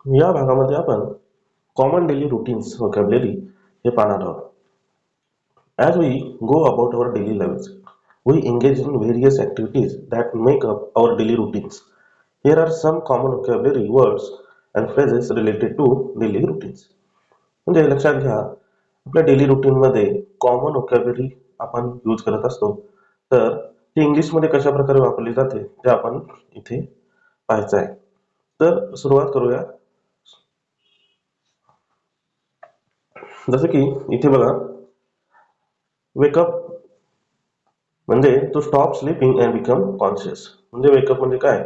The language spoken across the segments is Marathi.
या भागामध्ये आपण कॉमन डेली रुटीन्स व्होकॅब्युलरी हे पाहणार आहोत. As we go about our daily lives, we engage in various activities that make up our daily routines. Here are some common vocabulary words and phrases related to daily routines. म्हणजे लक्षात घ्या, आपल्या डेली रुटीनमध्ये कॉमन व्होकॅब्युलरी आपण यूज करत असतो, तर ती इंग्लिशमध्ये कशा प्रकारे वापरली जाते ते आपण इथे पाहायचं आहे. तर सुरुवात करूया. जसं की इथे बघा, वेकअप म्हणजे to stop sleeping and become conscious. म्हणजे वेकअप म्हणजे काय,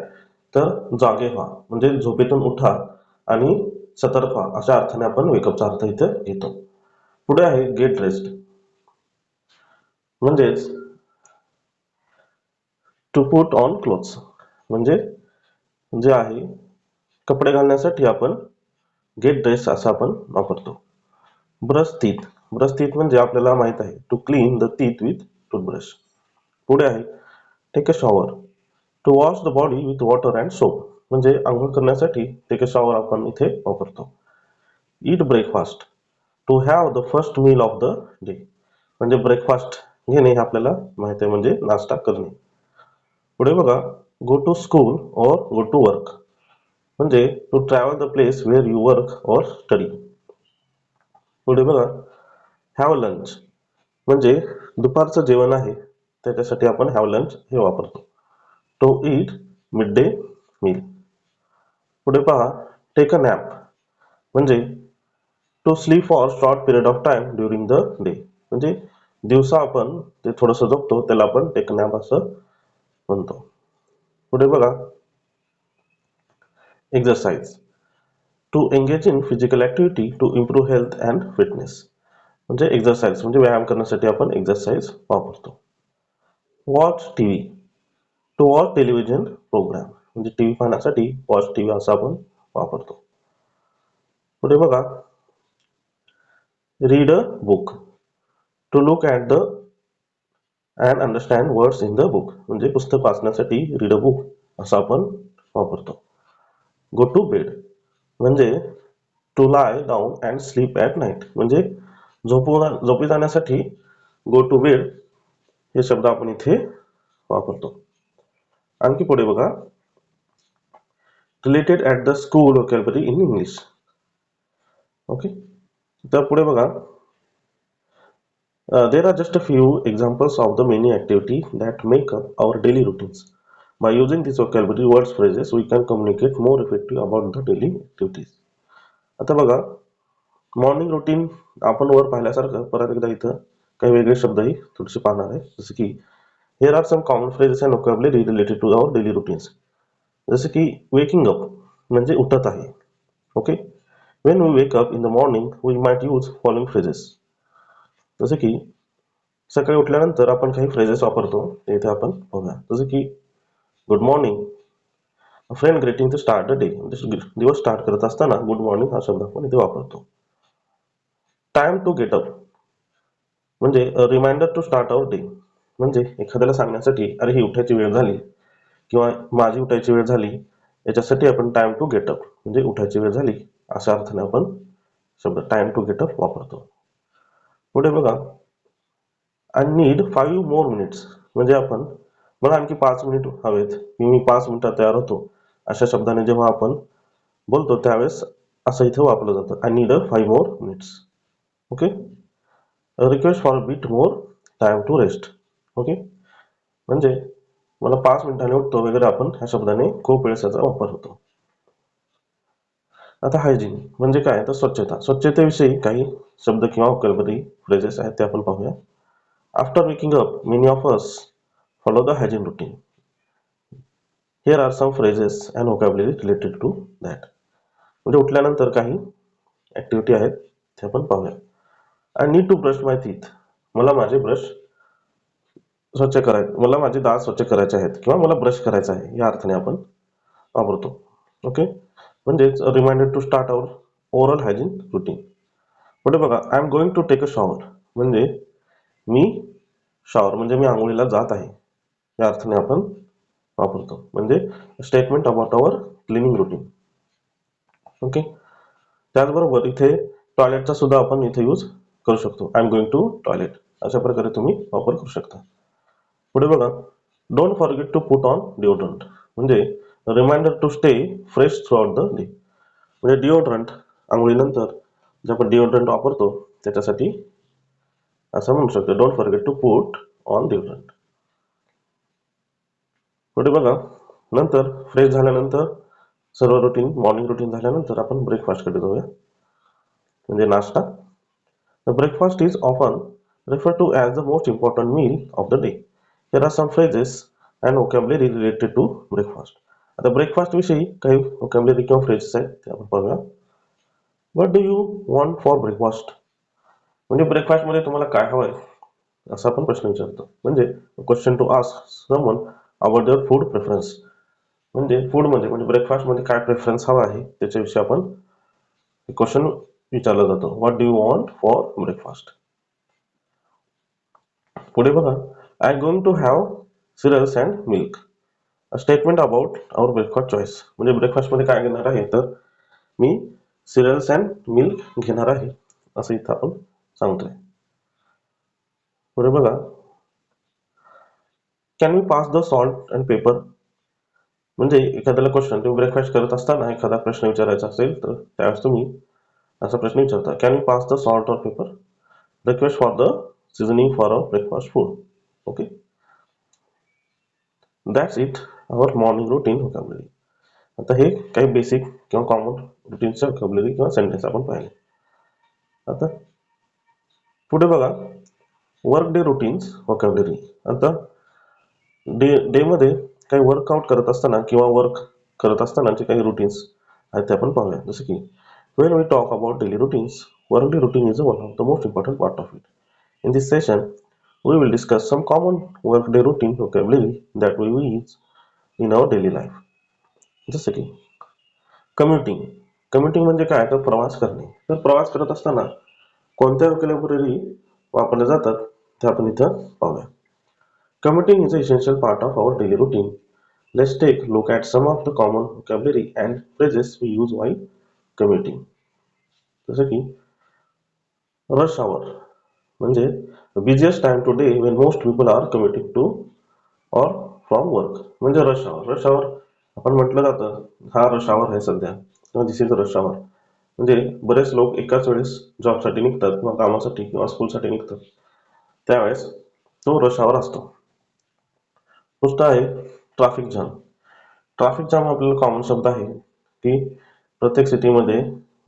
तर जागे व्हा, म्हणजे झोपेतून उठा आणि सतर्क व्हा, अशा अर्थाने आपण वेकअपचा अर्थ इथे घेतो. पुढे आहे गेट रेस्ट, म्हणजेच टू पुट ऑन क्लोथ्स, म्हणजे जे आहे कपडे घालण्यासाठी आपण गेट ड्रेस असा आपण वापरतो. ब्रश टीथ, ब्रश टीथ म्हणजे आपल्याला माहित आहे to clean the teeth with toothbrush. पुढे आहे take a shower, to wash the body with water and soap, म्हणजे आंघोळ करण्यासाठी टेक अ शॉवर आपण इथे वापरतो. Eat breakfast, to have the first meal of the day, म्हणजे ब्रेकफास्ट घेणे हे आपल्याला माहिती आहे, म्हणजे नाश्ता करणे. पुढे बघा, गो to school or go to work, म्हणजे to travel the place where you work or study. पुढे बघा, हॅव लंच, म्हणजे दुपारचं जेवण आहे त्याच्यासाठी आपण हॅव लंच हे वापरतो. To eat mid day meal. पुढे पहा, टेक अ नॅप, म्हणजे to sleep for short period of time during the day, म्हणजे दिवसा आपण ते थोडंसं झोपतो त्याला आपण टेक अ नॅप असं म्हणतो. पुढे बघा, exercise, to engage in physical activity to improve health and fitness, म्हणजे एक्झरसाइज म्हणजे व्यायाम करण्यासाठी आपण एक्झरसाइज वापरतो. Watch TV, to watch television program, म्हणजे टीव्ही पाहण्यासाठी वॉच टीव्ही असा आपण वापरतो. पुढे बघा, read a book, to look at the and understand words in the book, म्हणजे पुस्तक वाचण्यासाठी रीड अ बुक असं आपण वापरतो. गो टू बेड, म्हणजे to lie down and sleep at night, म्हणजे झोपी जाण्यासाठी गो टू बेड हे शब्द आपण इथे वापरतो. आणखी पुढे बघा, related at the school vocabulary in English. Okay, तर पुढे बघा, there are just a few examples of the many activities that make up our daily routines. By using these vocabulary words phrases, we can communicate more effectively about the daily activities. आता बघा, मॉर्निंग रुटीन आपण वर पाहिल्यासारखं परत एकदा इथं काही वेगळे शब्दही थोडेसे पाहणार आहे. जसे की here are some common phrases and vocabulary related to our daily routines. जसे की waking up म्हणजे उठत आहे. Okay, when we wake up in the morning we might use following phrases. जसे की सकाळी उठल्यानंतर आपण काही फ्रेजेस वापरतो ते इथे आपण बघूया. जसे की good morning, friend greeting to start the day, म्हणजे दिवस स्टार्ट करत असताना गुड मॉर्निंग हा शब्द आपण इथे वापरतो. टाइम टू गेट अप, म्हणजे reminder to start our day, म्हणजे एखाद्याला सांगण्यासाठी अरे ही उठायची वेळ झाली किंवा माझी उठायची वेळ झाली, याच्यासाठी आपण टाइम टू गेट अप म्हणजे उठायची वेळ झाली अशा अर्थाने आपण शब्द टाइम टू गेट अप वापरतो. पुढे बघा, आय नीड 5 मोर मिनिट्स, म्हणजे आपण मला आणखी 5 मिनिट हवेत, मी 5 मिनिटात तयार होतो अशा शब्दाने जेव्हा आपण बोलतो त्यावेळेस असं इथे वापरलं जातं, I need 5 more minutes. Okay, request for bit more time to rest. Okay, म्हणजे मला 5 मिनिटांनी उठतो वगैरे आपण ह्या शब्दाने खूप वेळेस याचा वापर होतो. आता हायजीन म्हणजे काय, तर स्वच्छता, स्वच्छतेविषयी काही शब्द किंवा व्होकॅब्युलरी फ्रेजेस आहेत ते आपण पाहूया. After waking up many of us follow the hygiene routine. Here are some phrases and vocabulary related to that. म्हणजे उठल्यानंतर काही ऍक्टिव्हिटी आहेत ते आपण पाहूया. I need to brush my teeth, मला माझे ब्रश स्वच्छ करायचे, मला माझे दात स्वच्छ करायचे आहेत किंवा मला ब्रश करायचा आहे या अर्थाने आपण वापरतो. ओके, म्हणजेच reminder to start our oral hygiene routine. पुढे बघा, I am going to take a shower, म्हणजे मी शॉवर म्हणजे मी आंघोळीला जात आहे या अर्थाने आपण वापरतो. म्हणजे statement about our cleaning routine. Okay. त्याचबरोबर इथे टॉयलेटचा सुद्धा आपण इथे यूज करू शकतो. I am going to toilet, अशा प्रकारे तुम्ही वापर करू शकता. पुढे बघा, don't forget to put on deodorant, म्हणजे reminder to stay fresh throughout the day. म्हणजे डिओड्रंट, आंघोळीनंतर जे आपण डिओड्रंट वापरतो त्याच्यासाठी असं म्हणू शकतो, don't forget to put on deodorant. पुढे बघा, नंतर फ्रेश झाल्यानंतर सर्व रुटीन, मॉर्निंग रुटीन झाल्यानंतर आपण ब्रेकफास्टकडे जाऊया, म्हणजे नाश्ता. The breakfast is often referred to as the most important meal of the day. Here are some phrases and vocabulary related to breakfast. आता ब्रेकफास्ट विषयी काही vocabulary किंवा phrases आहेत ते आपण पाहूया. What do you want for breakfast? म्हणजे ब्रेकफास्ट मध्ये तुम्हाला काय हवंय असा आपण प्रश्न विचारतो. म्हणजे question to ask someone about their food preference. म्हणजे फूड मध्ये, म्हणजे ब्रेकफास्ट मध्ये काय प्रेफरन्स हवा आहे त्याच्याविषयी आपण क्वेश्चन विचारला जातो. What do you want for breakfast. पुढे बघा, I am going to have cereals and milk, a statement about our breakfast choice. म्हणजे ब्रेकफास्ट मध्ये काय घेणार आहे, तर मी सिरियल्स अँड मिल्क घेणार आहे असं इथं आपण सांगतोय. पुढे बघा, can we pass the salt and pepper. म्हणजे एखाद्याला क्वेश्चन, तुम्ही ब्रेकफास्ट करत असताना एखादा प्रश्न विचारायचा असेल तर त्यावेळेस तुम्ही असा प्रश्न विचारता, can we pass the salt or pepper, request for the seasoning for our breakfast food. Okay, that's it our morning routine vocabulary. आता हे काही बेसिक किंवा कॉमन रुटीनच्या व्होकॅब्युलरी किंवा सेंटेन्स आपण पाहिले. आता पुढे बघा, वर्क डे रुटीन्स व्होकॅब्युलरी. आता डे मध्ये काही वर्कआउट करत असताना किंवा वर्क करत असतानाचे काही रुटीन्स आहेत ते आपण पाहूया. जसं की when we talk about daily routines, work day routine is one of the most important part of it. In this session, we will discuss some common work day routine vocabulary that we use in our daily life. जसं की कम्युटिंग. कम्युटिंग म्हणजे काय, तर प्रवास करणे. तर प्रवास करत असताना कोणत्या vocabulary वापरल्या जातात ते आपण इथं पाहूया. Commuting is an essential part of our daily routine. Let's take a look at some of the common vocabulary and phrases we use while commuting. जसं की रश आवर, म्हणजे busiest time today when most people are commuting to or from work. म्हणजे रश आवर. रश आवर आपण म्हटलं जातं, हा रश आवर आहे सध्या, किंवा दिस इज रश आवर. म्हणजे बरेच लोक एकाच वेळेस जॉबसाठी निघतात किंवा कामासाठी किंवा स्कूलसाठी निघतात, त्यावेळेस तो रश आवर असतो. पुढचा आहे ट्रॅफिक जाम. ट्रॅफिक जाम आपल्याला कॉमन शब्द आहे की प्रत्येक सिटीमध्ये,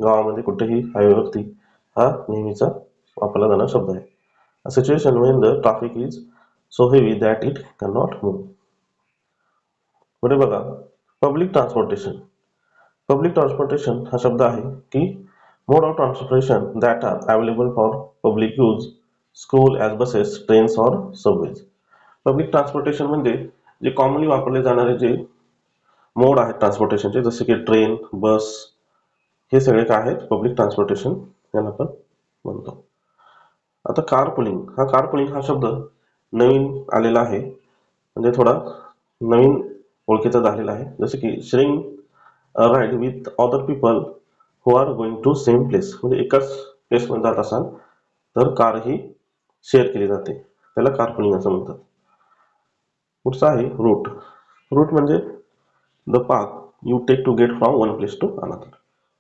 गावामध्ये, कुठेही हायवेवरती हा नेहमीचा वापरला जाणारा शब्द आहे. A situation when the traffic is so heavy that it cannot move. पुढे बघा, पब्लिक ट्रान्सपोर्टेशन. पब्लिक ट्रान्सपोर्टेशन हा शब्द आहे की mode of transportation that are available for public use, school as buses, trains or subways. Public transportation म्हणजे जे कॉमनली वापरले जाणारे जे मोड आहेत ट्रान्सपोर्टेशनचे, जसे की ट्रेन, बस, हे सगळे काय आहेत, पब्लिक ट्रान्सपोर्टेशन याला आपण म्हणतो. आता कारपुलिंग हा शब्द नवीन आलेला आहे, म्हणजे थोडा नवीन ओळखीचा झालेला आहे. जसं की sharing ride with other people who are going to same place. म्हणजे एकाच प्लेसमध्ये जात असाल तर कार ही शेअर केली जाते, त्याला कारपुलिंग असं म्हणतात. पुढचा आहे रूट. रूट म्हणजे the path you take to get from one place to another.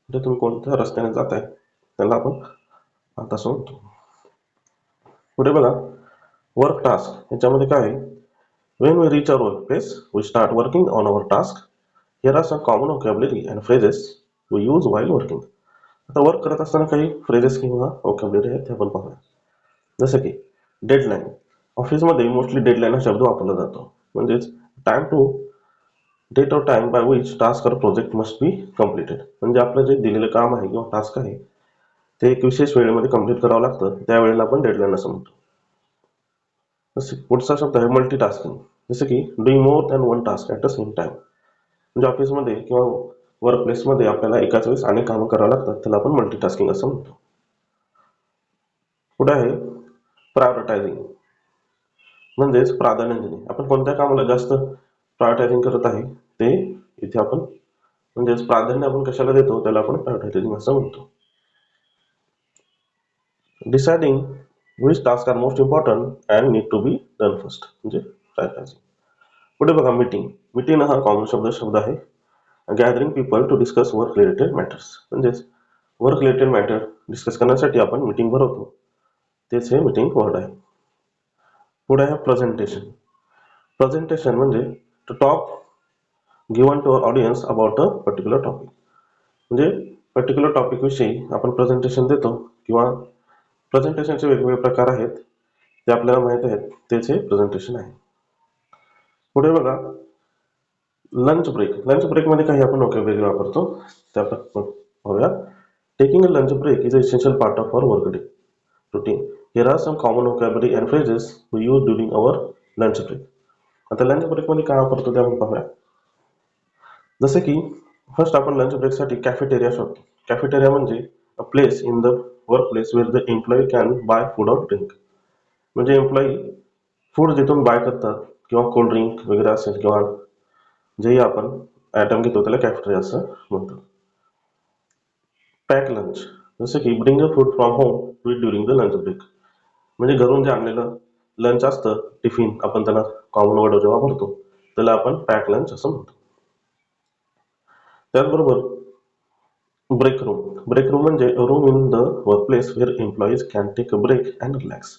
म्हणजे तुम्ही कोणत्या रस्त्याने जाताय त्याला आपण पाथ असं म्हणतो. पुढे बघा, वर्क टास्क. याच्यामध्ये काय आहे, when we reach our workplace we start working on our task. Here are some common vocabulary and phrases we use while working. आता वर्क करत असताना काही फ्रेजेस किंवा vocabulary आहेत ते आपण पाहूया. जसं की डेडलाईन. ऑफिसमध्ये मोस्टली डेडलाईन हा शब्द वापरला जातो, म्हणजेच time to date or time by which task or project must be completed. म्हणजे आपलं जे दिलेलं काम आहे किंवा टास्क आहे ते एक विशेष वेळेमध्ये कम्प्लीट करावं लागतं, त्यावेळेला आपण डेडलाईन असं म्हणतो. पुढचा शब्द आहे मल्टीटास्किंग. जसं की doing more than one task at the same time. म्हणजे ऑफिसमध्ये किंवा वर्क प्लेसमध्ये आपल्याला एकाच वेळेस अनेक कामं करावं लागतात, त्याला आपण मल्टीटास्किंग असं म्हणतो. पुढे आहे प्रायोरिटायझिंग, म्हणजेच प्राधान्य देणे. आपण कोणत्या कामाला जास्त प्रायोरिटायझिंग करत आहे ते इथे आपण म्हणजेच प्राधान्य आपण कशाला देतो त्याला आपण प्रायोरिटायझिंग असं म्हणतो. Deciding which task are most important and need to be done first म्हणजे प्रायोरिटायझिंग. पुढे बघा मीटिंग. मीटिंग हा कॉमन शब्द आहे. Gathering people to discuss work related matters म्हणजेच वर्क रिलेटेड मॅटर डिस्कस करण्यासाठी आपण मीटिंग भरवतो, तेच हे मीटिंग वर्ड आहे. पुढे आहे प्रेझेंटेशन. प्रेझेंटेशन म्हणजे to talk given to our audience about a particular topic म्हणजे पर्टिक्युलर टॉपिक विषयी आपण प्रेझेंटेशन देतो किंवा प्रेझेंटेशनचे वेगवेगळे प्रकार आहेत ते आपल्याला माहित आहेत, तेच हे प्रेझेंटेशन आहे. पुढे बघा लंच ब्रेक. लंच ब्रेकमध्ये काही आपण वोकॅब्युलरी वापरतो त्या पाहूया. Taking a lunch break is a essential part of our work day routine. Here are some common vocabulary and phrases we use during our lunch break. आता लंच ब्रेकमध्ये काय वापरतो ते आपण पाहूया. जसे की फर्स्ट आपण लंच ब्रेकसाठी कॅफेटेरिया शोधतो. कॅफेटेरिया म्हणजे a place in the work place where the employee can buy food or drink म्हणजे एम्प्लॉई फूड जिथून बाय करतात किंवा कोल्ड ड्रिंक वगैरे असेल किंवा जेही आपण आयटम घेतो त्याला कॅफेटेरिया असं म्हणतात. पॅक लंच जसं की bring a food from home to eat during the lunch break म्हणजे घरून जे आणलेलं लंच असतं टिफिन आपण त्याला कॉमन वर्ड जेव्हा वापरतो त्याला आपण पॅक लंच असं म्हणतो. त्याचबरोबर ब्रेक रूम. ब्रेक रूम म्हणजे room in the work place where employees can take a break and relax.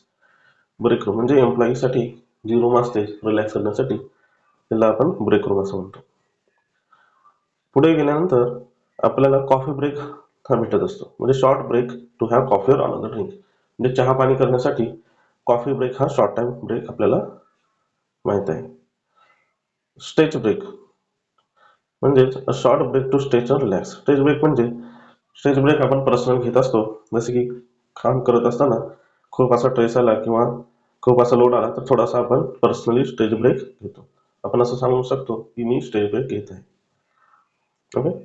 Break room म्हणजे एम्प्लॉईसाठी जी रूम असते रिलॅक्स करण्यासाठी त्याला आपण ब्रेक रूम असं म्हणतो. पुढे गेल्यानंतर आपल्याला कॉफी ब्रेक हा भेटत असतो म्हणजे short break to have coffee or another drink म्हणजे चहा पाणी करण्यासाठी कॉफी ब्रेक हा शॉर्ट टाइम ब्रेक आपल्याला माहित आहे. स्टेच ब्रेक म्हणजेच a short break to stretch or relax. Stretch break म्हणजे स्टेच ब्रेक आपण पर्सनल घेत असतो जसे की काम करत असताना खूप असा ट्रेस आला किंवा खूप असा लोड आला तर थोडासा आपण पर्सनली स्टेज ब्रेक घेतो. आपण असं सांगू शकतो की मी स्टेज ब्रेक घेत आहे. Okay.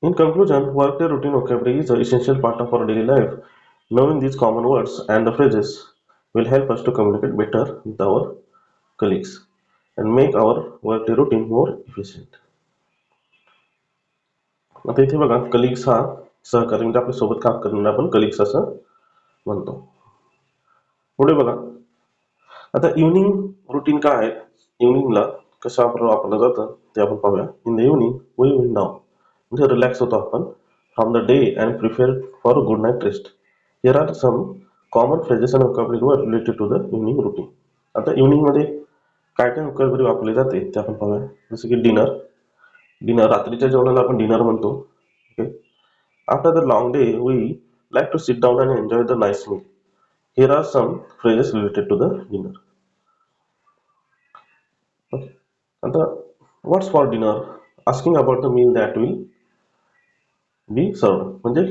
In conclusion, workday routine vocabulary is an essential part of our daily life. Knowing these common words and the phrases will help us to communicate better with our colleagues and make our workday routine more efficient. आता इथे बघा कलिग्स हा सहकारी म्हणजे आपल्या सोबत काम करणारे आपण कलिग्स असं म्हणतो. पुढे बघा आता इव्हनिंग रुटीन काय आहे, इव्हनिंगला कसं वापरलं जातं ते आपण पाहूया. In the evening we will now म्हणजे रिलॅक्स होतो आपण from the day and prepare for good night rest. Here are some common phrases and vocabulary वर related to the evening routine. आता इव्हनिंगमध्ये काय काय वोकॅब्युलरी वापरली जाते ते आपण पाहूया. जसं की डिनर. डिनर रात्रीच्या जेवणाला आपण डिनर म्हणतो. Okay. After the long day we like to sit down and enjoy the nice meal. Here are some phrases related to the dinner. Okay. आता what's for dinner asking about the meal that will be serve म्हणजे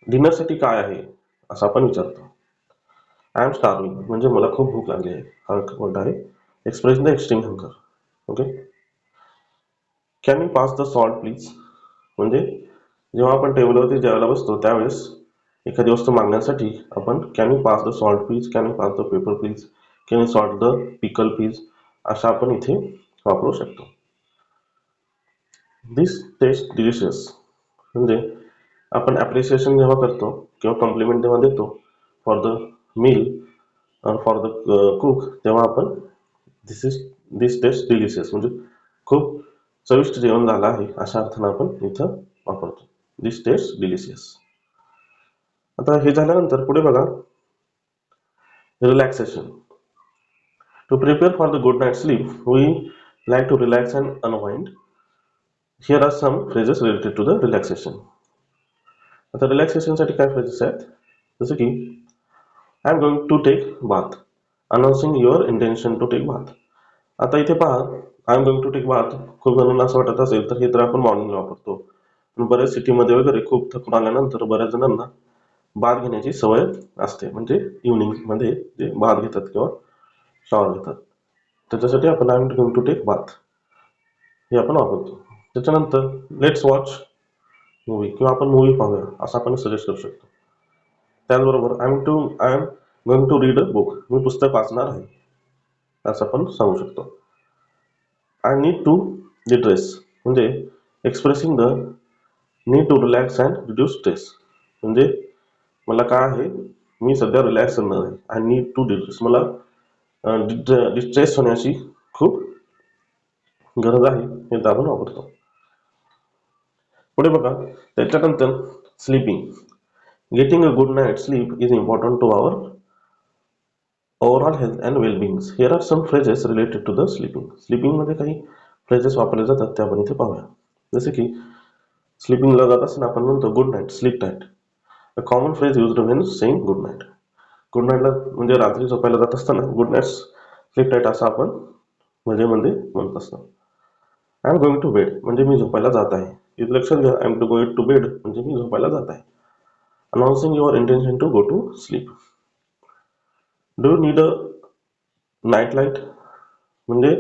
डिनरसाठी काय आहे असं आपण विचारतो. आय एम स्टार्विंग म्हणजे मला खूप भूक लागली आहे हा वर्ड आहे. Express the extreme hunger. Okay. Can you pass the salt please म्हणजे जेव्हा आपण टेबलवरती जेवायला बसतो त्यावेळेस एखादी वस्तू मागण्यासाठी आपण can you pass the salt please, can you pass the paper please, can you salt the pickle please अशा आपण इथे वापरू शकतो. दिस टेस्ट डिलिशियस म्हणजे आपण ॲप्रिसिएशन जेव्हा करतो किंवा कॉम्प्लिमेंट जेव्हा देतो for the meal for the cook तेव्हा आपण दिस टेस्ट डिलिशियस म्हणजे खूप चविष्ट जेवण झालं आहे अशा अर्थानं आपण इथं वापरतो. This taste delicious. आता हे झाल्यानंतर पुढे बघा relaxation. To prepare for the good night sleep we like to relax and unwind. Here are some phrases related to the relaxation. आता रिलॅक्सेशनसाठी काय फ्रेजेस आहेत जसं की I am going to take bath announcing your intention to take bath. आता इथे पहा I am going to take bath खूप जणांना असं वाटत असेल तर हे तर आपण मॉर्निंगला वापरतो. पण बऱ्याच सिटीमध्ये वगैरे खूप थकून आल्यानंतर बऱ्याच जणांना बाथ घेण्याची सवय असते म्हणजे इव्हनिंगमध्ये जे बाथ घेतात किंवा शॉवर घेतात त्याच्यासाठी आपण I am going to take bath हे आपण वापरतो. त्याच्यानंतर लेट्स वॉच मूवी किंवा आपण मूवी पाहूया असं आपण सजेस्ट करू शकतो. त्याचबरोबर I am going to read a book मी पुस्तक वाचणार आहे असं आपण सांगू शकतो. आय नीड टू ड्रेस म्हणजे expressing the need to relax and reduce stress. म्हणजे मला काय आहे, मी सध्या रिलॅक्स करणार आहे. आय नीड टू रिड्यूस, मला डिस्ट्रेस होण्याची खूप गरज आहे, हे आपण वापरतो. पुढे बघा, त्याच्यानंतर sleeping. Getting a good night sleep is important to our overall health and wellbeing. Here are some phrases related to the sleeping. स्लीपिंगमध्ये काही फ्रेजेस वापरले जातात ते आपण इथे पाहूया. जसे की स्लीपिंगला जात असताना आपण म्हणतो good night, sleep tight. A common phrase used when saying good night. Good नाईटला म्हणजे रात्री झोपायला जात असताना गुड नाईट स्लीप टाईट असं आपण म्हणजे म्हणत असतो. I am going to bed म्हणजे मी झोपायला जात आहे. इथे लक्षात घ्या, I am going to bed म्हणजे मी झोपायला जात आहे. Announcing your intention to go to sleep. Do you need a night light म्हणजे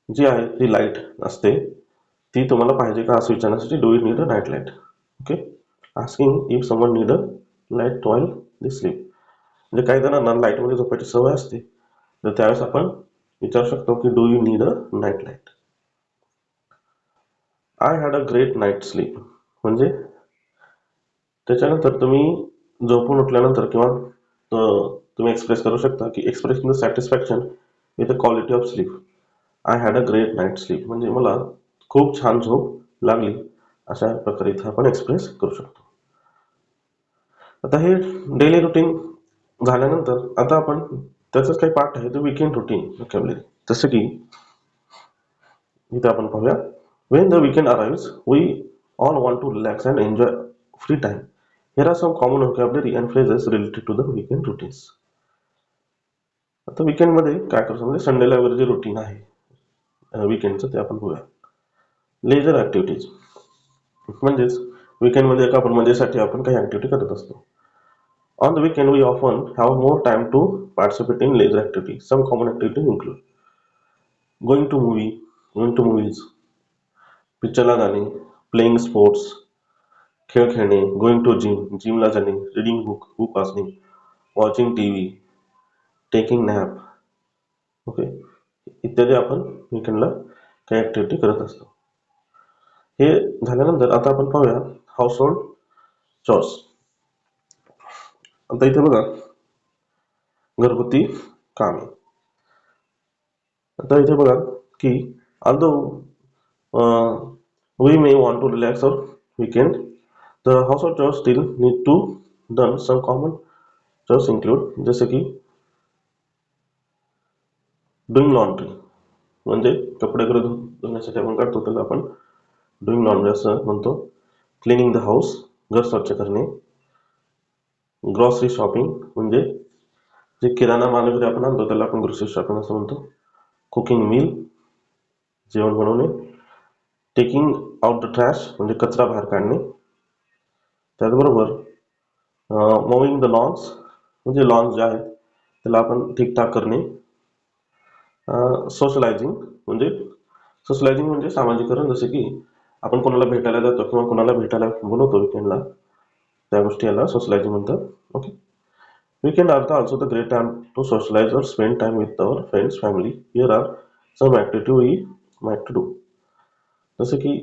जी आहे ती लाईट असते ती तुम्हाला पाहिजे का असं विचारण्यासाठी do you need a night light. Okay. Asking if someone need a light while they sleep. म्हणजे काही जणांना लाईटमध्ये झोपायची सवय असते, तर त्यावेळेस आपण विचारू शकतो की do you need a night light. I had a great night sleep म्हणजे त्याच्यानंतर तुम्ही झोपून उठल्यानंतर किंवा तुम्ही एक्सप्रेस करू शकता की expressing the satisfaction with the quality of sleep. I had a great night sleep म्हणजे मला खूप छान झोप लागली, अशा प्रकारे इथे आपण एक्सप्रेस करू शकतो. आता हे डेली रुटीन झाल्यानंतर आता आपण त्याचाच काही पार्ट आहे तो वीकेंड रुटीन व्होकॅब्युलरी. जसं की इथे आपण पाहूया, when the weekend arrives we all want to relax and enjoy free time. Here are some common vocabulary and phrases related to the weekend routines. आता weekend मध्ये काय करतो म्हणजे संडेला वगैरे जे रुटीन आहे वीकेंडचं ते आपण बघूया. लेजर ऍक्टिव्हिटीज म्हणजेच weekend मध्ये एका आपण मजेसाठी आपण काही ऍक्टिव्हिटी करत असतो. On the weekend we often have more time to participate in leisure activities. Some common activities include going to movies, पिक्चरला जाणे, प्लेइंग स्पोर्ट्स, खेळ खेळणे, गोइंग टू जिमला जाणे, रीडिंग बुक वाचणे, watching TV, taking nap. Okay, इत्यादी आपण वीकेंडला काही ऍक्टिव्हिटी करत असतो. हे झाल्यानंतर आता आपण पाहूया हाऊस होल्ड चॉर्स. आता इथे बघा घरगुती कामे. आता इथे बघा की although we may want to relax our weekend, the household chores still need to done. Some common chores include जसे की डुईंग लॉन्ड्री म्हणजे कपडे वगैरे धुण्यासाठी आपण काढतो त्याला आपण डुईंग लॉन्ड्री असं म्हणतो. क्लिनिंग द हाऊस घर स्वच्छ करणे. ग्रॉसरी शॉपिंग म्हणजे जे किराणा माल वगैरे आपण आणतो त्याला आपण ग्रोसरी शॉपिंग असं म्हणतो. कुकिंग मील जेवण बनवणे. टेकिंग आउट द ट्रॅश म्हणजे कचरा बाहेर काढणे. त्याचबरोबर मोविंग द लॉन्स म्हणजे लॉन्स जे आहेत त्याला आपण ठीकठाक करणे. सोशलायझिंग म्हणजे सामाजिकरण. जसे की आपण कोणाला भेटायला जातो किंवा कोणाला भेटायला बोलवतो वीकेंडला, त्या गोष्टी याला सोशलायझिंग म्हणतात. Okay. Weekend are also the great time to socialize or spend time with our friends family. Here are some activity we might to do. जसं की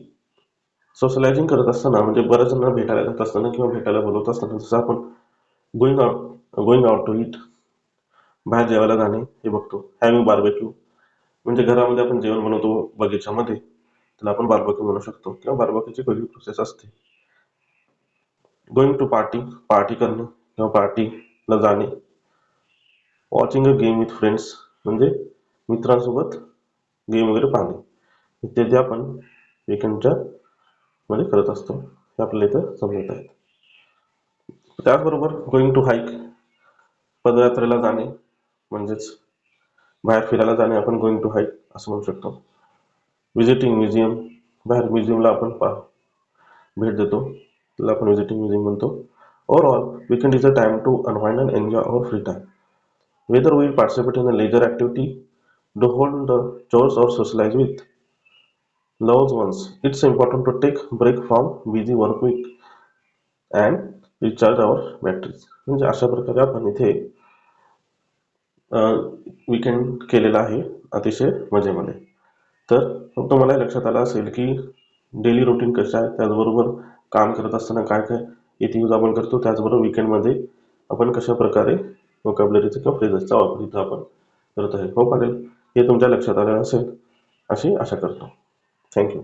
सोशलायझिंग करत असताना म्हणजे बऱ्याच जणांना भेटायला जात असताना किंवा भेटायला बोलवत असताना जसं आपण गोइंग आउट टू इट बाहेर जेवायला जाणे हे बघतो. हॅव्हिंग बार्बेक्यू म्हणजे घरामध्ये आपण जेवण बनवतो बगीच्यामध्ये, त्याला आपण बार्बेक्यू म्हणू शकतो किंवा बार्बेक्यूची पहिली प्रोसेस असते. गोइंग टू पार्टी करणे किंवा पार्टीला जाणे. Watching a game with friends म्हणजे मित्रांसोबत गेम वगैरे पाहणे इत्यादी आपण वीकेंडच्या मध्ये करत असतो, हे आपल्याला इथं समजत आहे. त्याचबरोबर गोइंग टू हाईक पदयात्रेला जाणे म्हणजेच बाहेर फिरायला जाणे आपण गोइंग टू हाईक असं म्हणू शकतो. व्हिजिटिंग म्युझियम बाहेर म्युझियमला आपण भेट देतो त्याला आपण व्हिजिटिंग म्युझियम म्हणतो. Overall weekend is a time to unwind and enjoy our free time. Whether we participate in a leisure activity, do hold the chores or socialize with loved ones, it's important to take break from busy work week and recharge our batteries. म्हणजे अशा प्रकारे आपण इथे वीकेंड केलेला आहे अतिशय मजेमध्ये. तर तुम्हाला लक्षात आलं असेल की डेली रुटीन कशा आहे, त्याचबरोबर काम करत असताना काय काय इथे यूज आपण करतो, त्याचबरोबर विकेंडमध्ये आपण कशा प्रकारे वोकॅब्युलरीचा किंवा फ्रेजेसचा वापर इथं आपण करत आहे. हो पाटील, हे तुमच्या लक्षात आलं असेल अशी आशा करतो. थँक्यू.